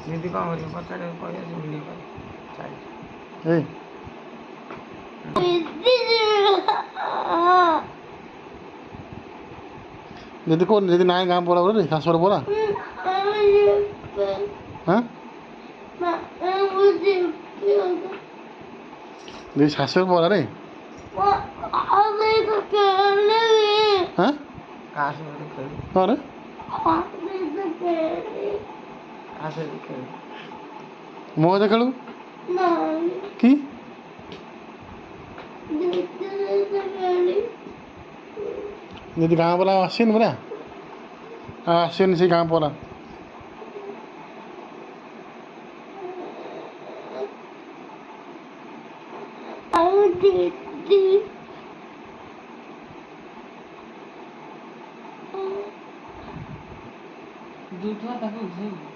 दीदी कौन करियो पचारे कहियो से वीडियो कॉल चाली ए दीदी कौन दीदी नाय गाँव बोला बोले शाशुर बोला हाँ दीदी शाशुर बोला रे हाँ कहाँ से खेल कौन है कहाँ से खेल ମୋ ସହିତ ଖେଳୁ କି ଯଦି ଗାଁ ବାଲା ଆସିନି ପରା ଆସିନି ସେ ଗାଁ ପରା दूध ताकू